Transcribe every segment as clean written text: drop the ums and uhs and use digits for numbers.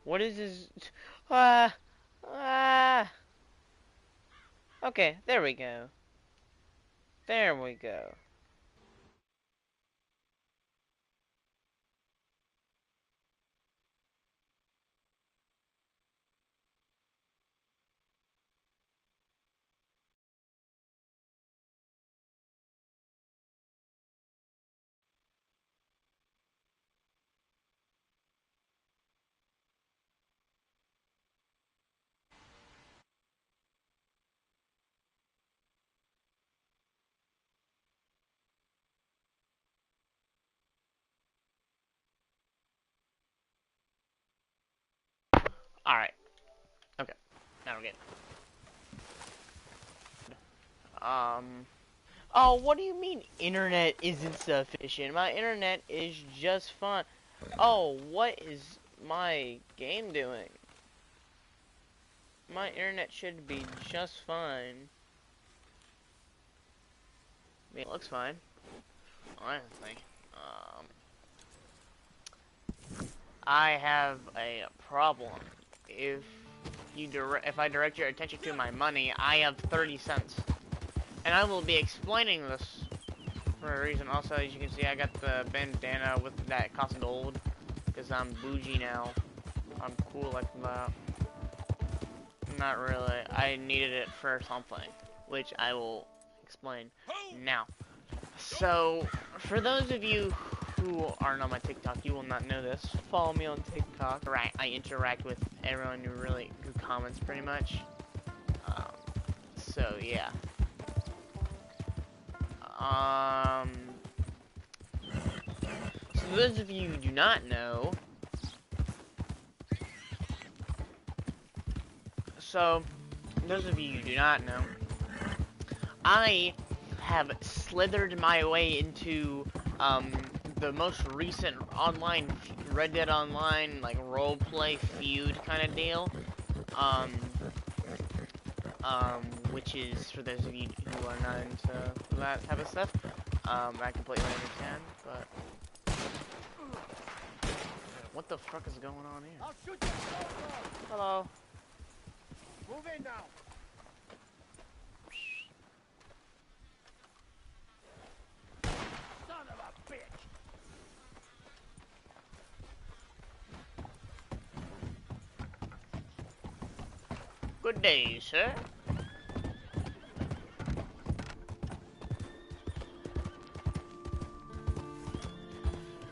What is this? Ah, ah. Okay, there we go. There we go. Alright. Okay. Now we're good. Oh, what do you mean internet isn't sufficient? My internet is just fine. Oh, what is my game doing? My internet should be just fine. I mean, it looks fine. Honestly. I have a problem. If if I direct your attention to my money, I have 30 cents. And I will be explaining this for a reason. Also, as you can see, I got the bandana with that cost gold. Because I'm bougie now. I'm cool like that. Not really. I needed it for something. Which I will explain now. So, for those of you who aren't on my TikTok, you will not know this. Follow me on TikTok. Right, I interact with everyone who comments pretty much. So yeah. So those of you who do not know, I have slithered my way into the most recent online Red Dead Online like roleplay feud kind of deal. Which is for those of you who are not into that type of stuff. I completely understand, but what the fuck is going on here? I'll shoot you. Hello. Move in now. Son of a bitch. Good day, sir.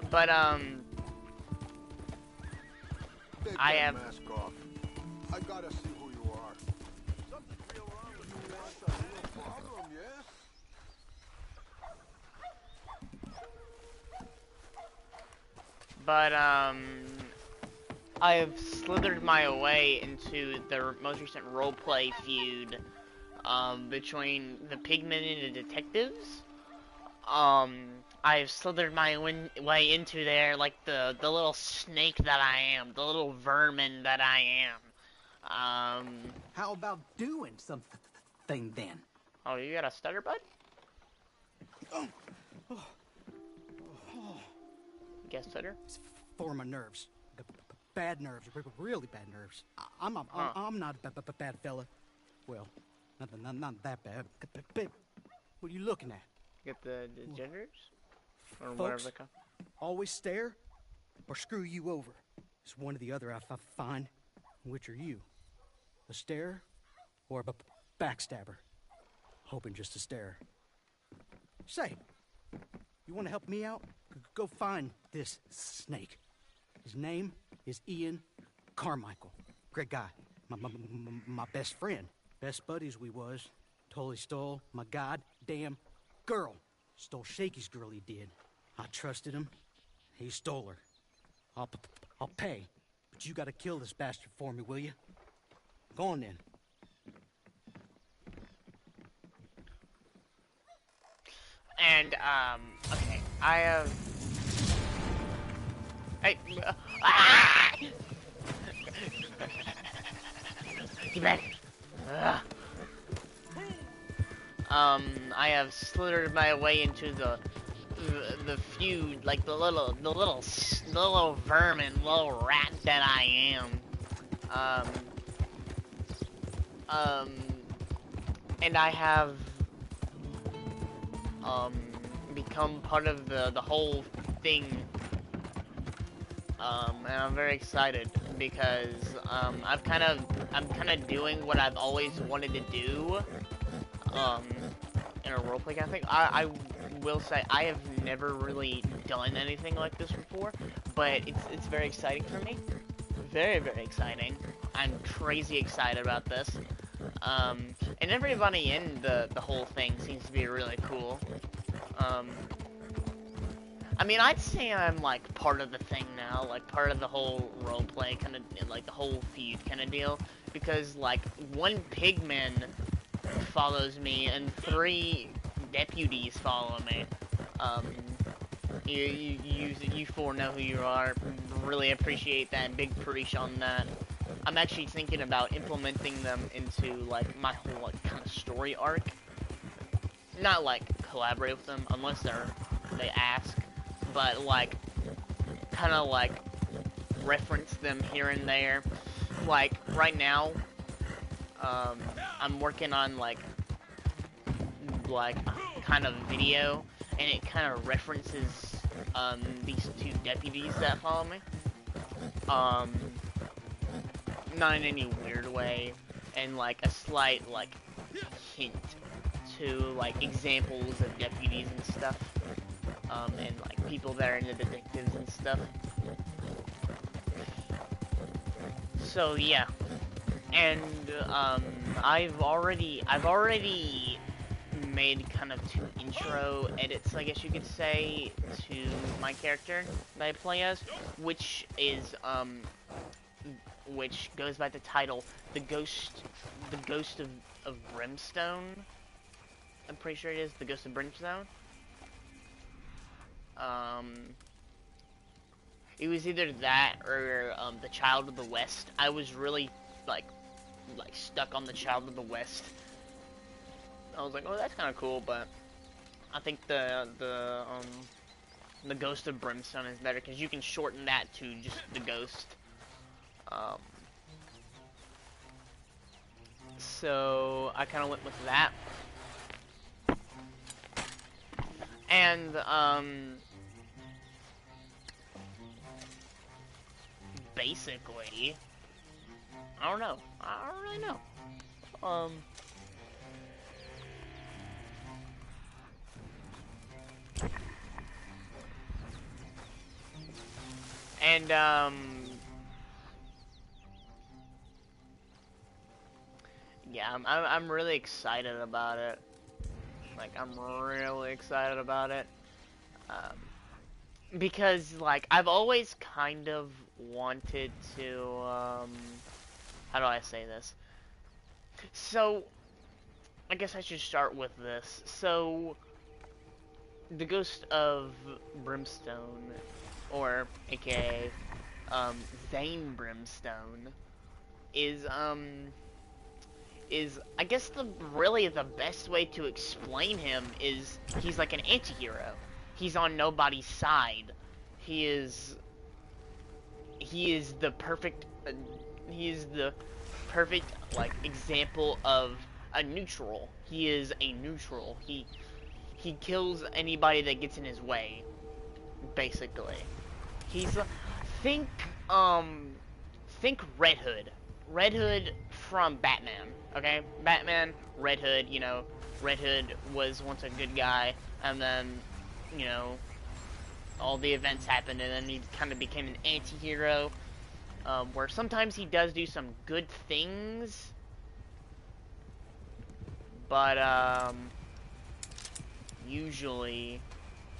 But Take I that have. mask off. I gotta see who you are. Something's real wrong with you. That's a real problem, yes? But I have slithered my way into the most recent roleplay feud between the pigmen and the detectives. I've slithered my way into there like the little snake that I am, the little vermin that I am. How about doing something then? Oh, you got a stutter, bud? You got a stutter? It's for my nerves. Bad nerves, really bad nerves. I'm not a bad fella. Well, not that bad. But what are you looking at? Get the genders? Or Folks, whatever they call. always stare or screw you over. It's one or the other I find. Which are you? A stare or a backstabber? Hoping just to stare. Say, you want to help me out? Go find this snake. His name is Ian Carmichael. Great guy. My best friend. Best buddies we was. Totally stole my goddamn girl. Stole Shaky's girl, he did. I trusted him. He stole her. I'll pay. But you gotta kill this bastard for me, will you? Go on then. And, okay, I have... Hey, ah! Get back! Ugh. I have slithered my way into the the feud, like the little vermin, little rat that I am. And I have become part of the whole thing. And I'm very excited because I'm kind of doing what I've always wanted to do. In a roleplay kind of thing. I will say I have never really done anything like this before, but it's very exciting for me. Very, very exciting. I'm crazy excited about this. And everybody in the whole thing seems to be really cool. I mean, I'd say I'm like part of the thing now, like part of the whole roleplay kind of, like the whole feud kind of deal, because like one pigman follows me and 3 deputies follow me. You 4 know who you are. Really appreciate that. Big preach on that. I'm actually thinking about implementing them into like my whole like kind of story arc. Not like collaborate with them unless they ask, but like kind of like reference them here and there. Like right now, I'm working on like kind of video, and it kind of references these 2 deputies that follow me. Not in any weird way, and like a slight like hint to like examples of deputies and stuff, and like people that are into detectives and stuff. So yeah, and I've already made kind of 2 intro edits, I guess you could say, to my character that I play as, which goes by the title, the Ghost of Brimstone. I'm pretty sure it is the Ghost of Brimstone. It was either that or the Child of the West. I was really like stuck on the Child of the West. I was like, oh, that's kind of cool, but I think the Ghost of Brimstone is better because you can shorten that to just the Ghost. So I kind of went with that, and basically, I don't know. I don't really know. And yeah, I'm really excited about it. Like, I'm really excited about it. Because like I've always kind of wanted to how do I say this? So I guess I should start with this. So the Ghost of Brimstone, or aka Zane Brimstone, is I guess really the best way to explain him is he's like an anti-hero. He's on nobody's side. He is the perfect like example of a neutral. He is a neutral. He kills anybody that gets in his way, basically. He's think Red Hood. Red Hood from Batman, okay? Batman, Red Hood, you know, Red Hood was once a good guy, and then, you know, all the events happened, and then he kind of became an anti-hero, where sometimes he does do some good things, but, usually,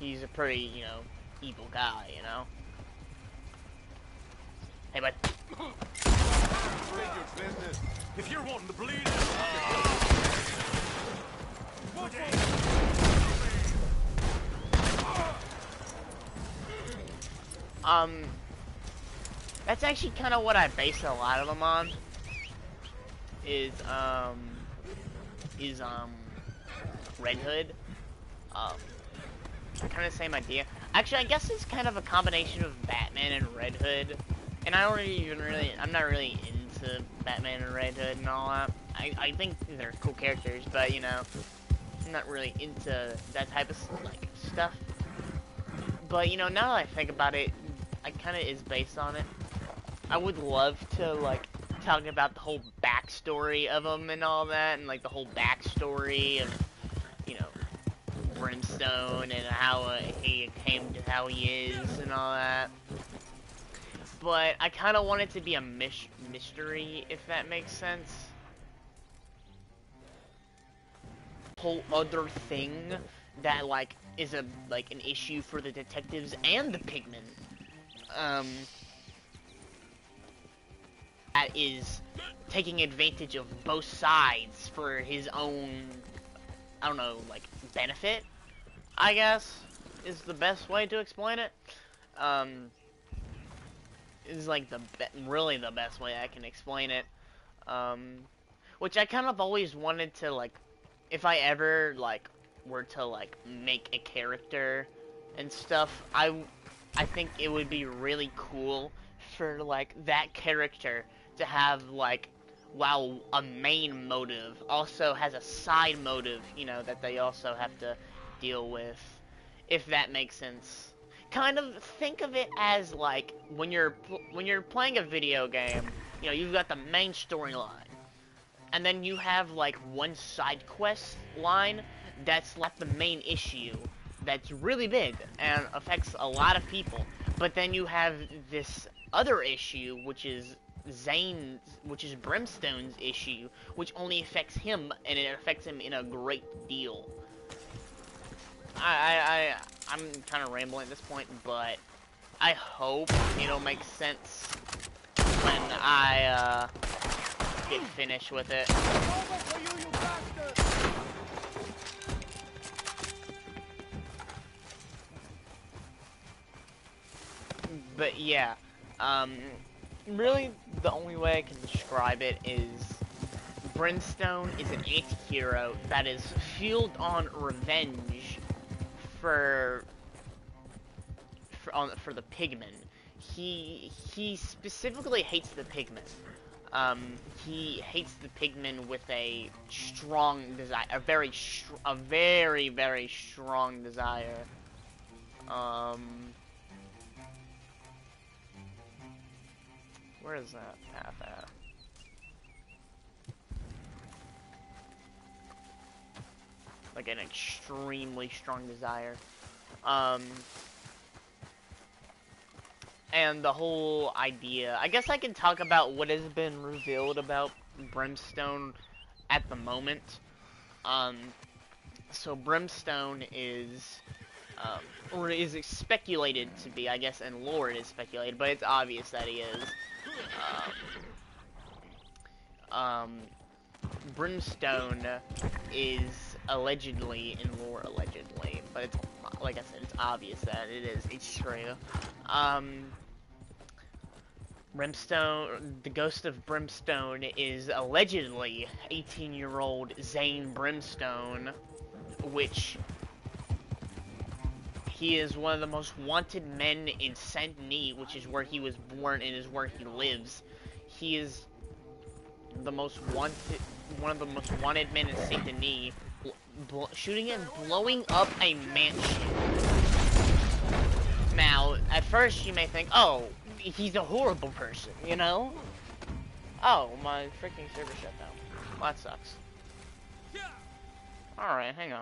he's a pretty, you know, evil guy, you know? Hey, bud. If you're wanting to bleed, that's actually kind of what I base a lot of them on. Is Red Hood. kind of the same idea. Actually, I guess it's kind of a combination of Batman and Red Hood. And I don't even really, I'm not really into Batman and Red Hood and all that. I think they're cool characters, but you know, I'm not really into that type of like stuff. But you know, now that I think about it, I kind of is based on it. I would love to like talk about the whole backstory of him and all that, and like the whole backstory of, you know, Brimstone and how he came to how he is and all that. But I kind of want it to be a mystery, if that makes sense. Whole other thing that like is an issue for the detectives and the pigmen. That is taking advantage of both sides for his own, I don't know, like benefit, I guess, is the best way to explain it. Is like really the best way I can explain it. Which I kind of always wanted to, like, if I ever like were to like make a character and stuff, I think it would be really cool for like that character to have, like, while a main motive also has a side motive, you know, that they also have to deal with, if that makes sense. Kind of think of it as like when you're playing a video game, you know, you've got the main storyline, and then you have like one side quest line that's like the main issue that's really big and affects a lot of people. But then you have this other issue, which is Brimstone's issue, which only affects him, and it affects him in a great deal. I'm kind of rambling at this point, but I hope it'll make sense when I get finished with it. But yeah, really the only way I can describe it is Brimstone is an anti-hero that is fueled on revenge for the pigmen. He specifically hates the pigmen. He hates the pigmen with a strong desire, a very strong desire. Where is that path at? Like an extremely strong desire. And the whole idea, I guess I can talk about what has been revealed about Brimstone at the moment. So Brimstone is, or is speculated to be, I guess, and lore it is speculated, but it's obvious that he is. Brimstone is allegedly, in lore allegedly, but it's, like I said, it's obvious that it is. It's true. Brimstone, the ghost of Brimstone is allegedly 18-year-old Zane Brimstone, which he is one of the most wanted men in Saint Denis, which is where he was born and is where he lives. He is the most wanted, one of the most wanted men in Saint Denis, shooting and blowing up a mansion. Now, at first you may think, oh, he's a horrible person, you know? Oh, my freaking server shut down. Well, that sucks. Alright, hang on.